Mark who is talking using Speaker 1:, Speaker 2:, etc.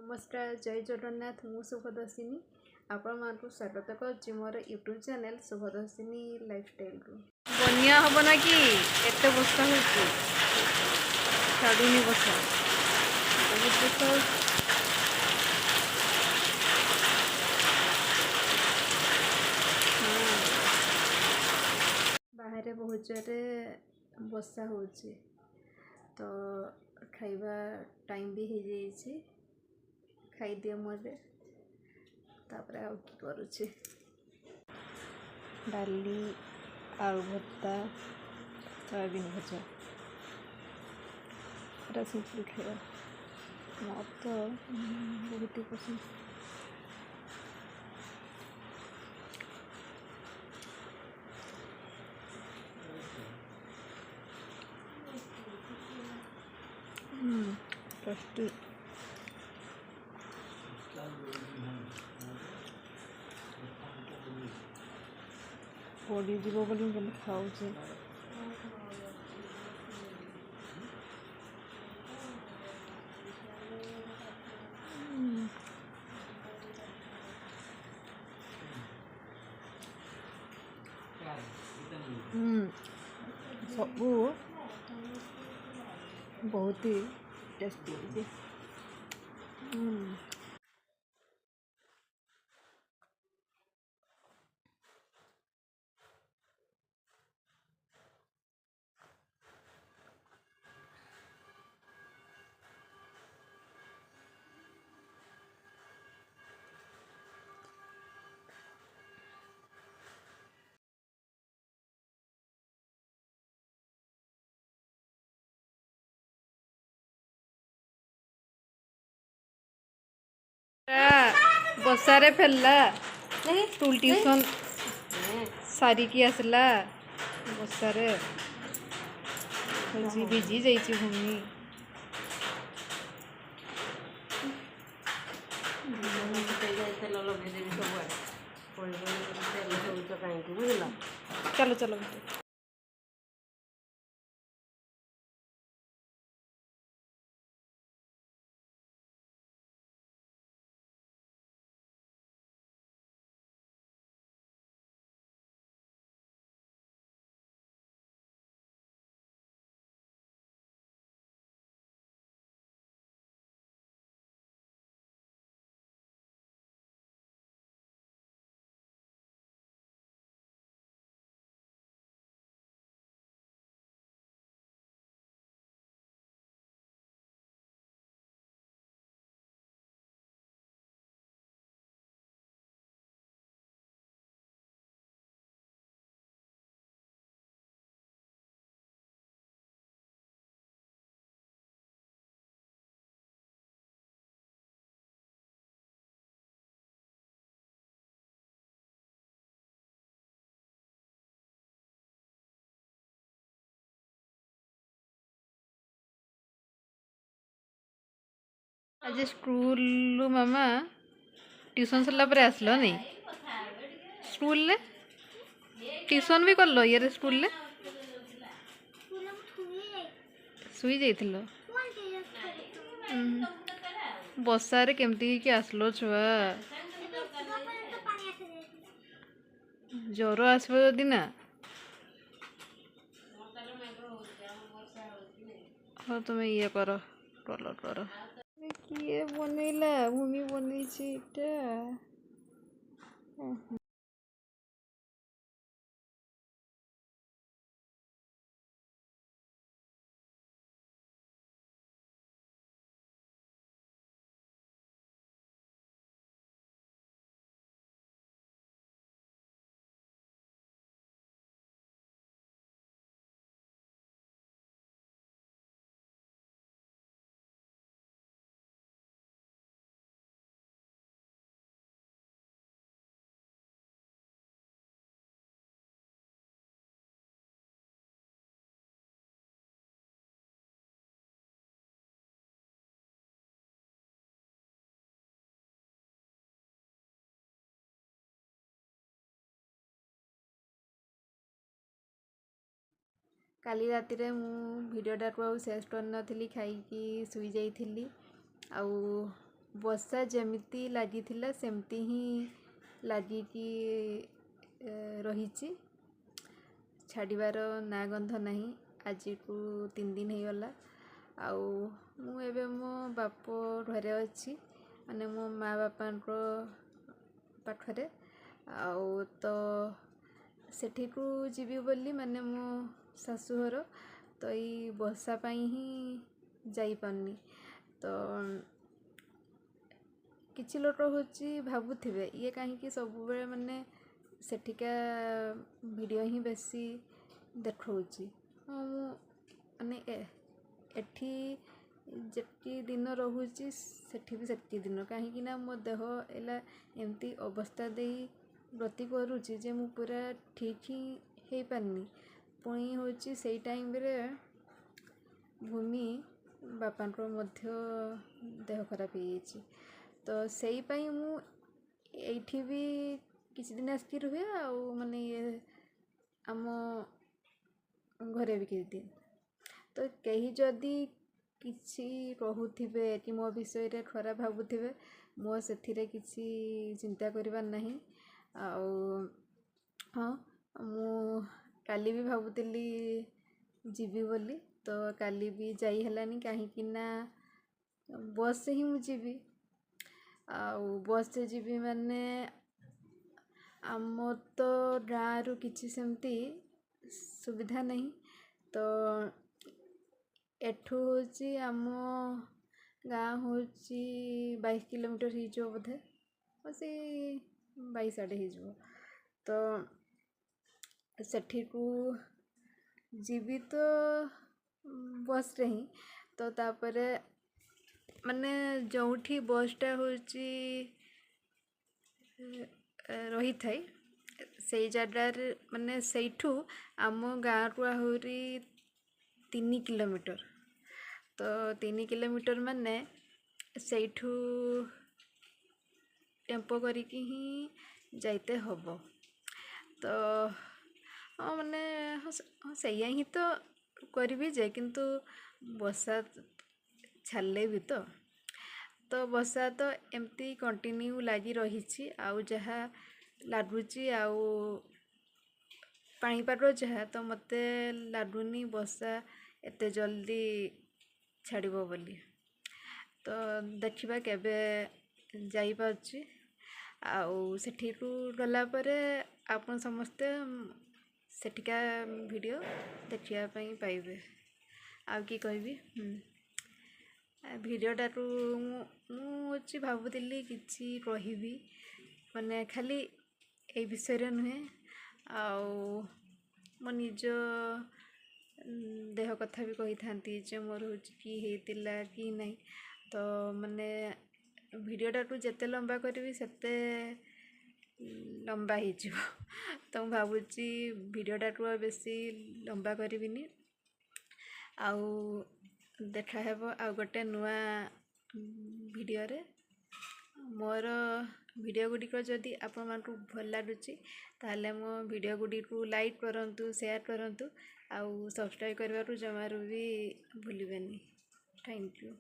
Speaker 1: नमस्कार जय जगन्नाथ मु शुभदर्शिनी आपण मानक स्वागत कर मोर यूट्यूब चैनल शुभदर्शिनी लाइफस्टाइल रु बनिया हम ना कि एत बसा हो छाड़ूनी बसा बहुत बसा बाहर बहुत जोरे बसा हो तो खाइबा टाइम भी हो जाइए खाई दिए मुझे तापर आउ कि करुचे डाली आलू भत्ता सोयाबीन भजा पूरा सिंपल खाଇବା मोर तो बहुत ही पसंद। टेस्टी पड़ी जीव बोली खाऊँ सबू बहुत ही टेस्टी। बसारे फेरला स्कूल ट्यूशन सारिकी आसला बसारे भिजी जाइए भूमि चलो चलो आज स्कूल मामा ट्यूशन सरला पर आसलो नहीं स्कूल ले ट्यूशन भी करलो ये स्कूल ले सुई जाइथिलो बसारे केमती कि आसलो छुआ ज्वर आसबो जदि ना हाँ तुम्हें ये कर कलर कर किए बनैला भूमि बनई काली राति रे मु वीडियोटा को शेष कर नथिली खाई कि सुई जाइथिली आउ ବର୍ଷା ଯେମିତି ଲାଗିଥିଲା ସେମିତି ହିଁ ଲାଗିକି ରହିଛି, ଛାଡ଼ିବାର ନାଁ ଗନ୍ଧ ନାହିଁ। ଆଜିକୁ 3 ଦିନ ହେଇଗଲା। ଆଉ ମୁଁ ଏବେ ମୋ ବାପ ଘରେ ଅଛି, ମାନେ ମୋ ମା ବାପାଙ୍କ ପାଖରେ। ଆଉ ତ ସେଠିକୁ ଯିବି ବୋଲି ମାନେ ମୋ ଶାଶୁଘର, ତ ଏଇ ବର୍ଷା ପାଇଁ ହିଁ ଯାଇପାରୁନି। ତ କିଛି ଲୋକ ହେଉଛି ଭାବୁଥିବେ ଇଏ କାହିଁକି ସବୁବେଳେ ମାନେ ସେଠିକା ଭିଡ଼ିଓ ହିଁ ବେଶୀ ଦେଖାଉଛି। ହଁ, ମୁଁ ମାନେ ଏଠି ଯେତିକି ଦିନ ରହୁଛି ସେଠି ବି ସେତିକି ଦିନ, କାହିଁକି ନା ମୋ ଦେହ ହେଲା ଏମିତି ଅବସ୍ଥା ଦେଇ ଗତି କରୁଛି ଯେ ମୁଁ ପୁରା ଠିକ୍ ହିଁ ହେଇପାରିନି। ପୁଣି ହେଉଛି ସେଇ ଟାଇମ୍ରେ ଭୂମି ବାପାଙ୍କର ମଧ୍ୟ ଦେହ ଖରାପ ହେଇଯାଇଛି। ତ ସେଇପାଇଁ ମୁଁ ଏଇଠି ବି କିଛି ଦିନ ଆସିକି ରୁହେ, ଆଉ ମାନେ ଆମ ଘରେ ବି କିଛି ଦିନ। ତ କେହି ଯଦି କିଛି କହୁଥିବେ କି ମୋ ବିଷୟରେ ଖରାପ ଭାବୁଥିବେ, ମୋ ସେଥିରେ କିଛି ଚିନ୍ତା କରିବାର ନାହିଁ। ଆଉ ହଁ, ମୁଁ କାଲି ବି ଭାବୁଥିଲି ଯିବି ବୋଲି, ତ କାଲି ବି ଯାଇ ହେଲାନି, କାହିଁକି ନା ବସ୍ରେ ହିଁ ମୁଁ ଯିବି। ଆଉ ବସ୍ରେ ଯିବି ମାନେ ଆମ ତ ଗାଁରୁ କିଛି ସେମିତି ସୁବିଧା ନାହିଁ। ତ ଏଠୁ ହେଉଛି ଆମ ଗାଁ ହେଉଛି 22 କିଲୋମିଟର ହେଇଯିବ ବୋଧେ, ସେଇ 22 ଆଡ଼େ ହେଇଯିବ। ତ ସେଠିକୁ ଯିବି ତ ବସ୍ରେ ହିଁ। ତ ତାପରେ ମାନେ ଯେଉଁଠି ବସ୍ଟା ହେଉଛି ରହିଥାଏ ସେଇ ଜାଗାରେ ମାନେ ସେଇଠୁ ଆମ ଗାଁକୁ ଆହୁରି 3 କିଲୋମିଟର। ତ 3 କିଲୋମିଟର ମାନେ ସେଇଠୁ ଟେମ୍ପୋ କରିକି ହିଁ ଯାଇତେ ହେବ। ତ ହଁ, ମାନେ ହଁ ସେଇଆ ହିଁ ତ କରିବି ଯେ, କିନ୍ତୁ ବର୍ଷା ଛାଡ଼ିଲେ ବି ତ ବର୍ଷା ତ ଏମିତି କଣ୍ଟିନ୍ୟୁ ଲାଗି ରହିଛି। ଆଉ ଯାହା ଲାଗୁଛି ଆଉ ପାଣିପାଗ ଯାହା, ତ ମୋତେ ଲାଗୁନି ବର୍ଷା ଏତେ ଜଲ୍ଦି ଛାଡ଼ିବ ବୋଲି। ତ ଦେଖିବା କେବେ ଯାଇପାରୁଛି। ଆଉ ସେଠିକୁ ଗଲା ପରେ ଆପଣ ସମସ୍ତେ ସେଠିକା ଭିଡ଼ିଓ ଦେଖିବା ପାଇଁ ପାଇବେ। ଆଉ କି କହିବି, ଭିଡ଼ିଓଟାକୁ ମୁଁ ହେଉଛି ଭାବୁଥିଲି କିଛି କହିବି, ମାନେ ଖାଲି ଏଇ ବିଷୟରେ ନୁହେଁ, ଆଉ ମୋ ନିଜ ଦେହ କଥା ବି କହିଥାନ୍ତି ଯେ ମୋର ହେଉଛି କି ହେଇଥିଲା କି ନାହିଁ। ତ ମାନେ ଭିଡ଼ିଓଟାକୁ ଯେତେ ଲମ୍ବା କରିବି ସେତେ ଲମ୍ବା ହେଇଯିବ। ତ ମୁଁ ଭାବୁଛି ଭିଡ଼ିଓଟାକୁ ଆଉ ବେଶୀ ଲମ୍ବା କରିବିନି। ଆଉ ଦେଖାହେବ ଆଉ ଗୋଟେ ନୂଆ ଭିଡ଼ିଓରେ। ମୋର ଭିଡ଼ିଓ ଗୁଡ଼ିକ ଯଦି ଆପଣମାନଙ୍କୁ ଭଲ ଲାଗୁଛି ତାହେଲେ ମୋ ଭିଡ଼ିଓ ଗୁଡ଼ିକୁ ଲାଇକ୍ କରନ୍ତୁ, ସେୟାର କରନ୍ତୁ, ଆଉ ସବସ୍କ୍ରାଇବ୍ କରିବାକୁ ଜମାରୁ ବି ଭୁଲିବେନି। Thank you.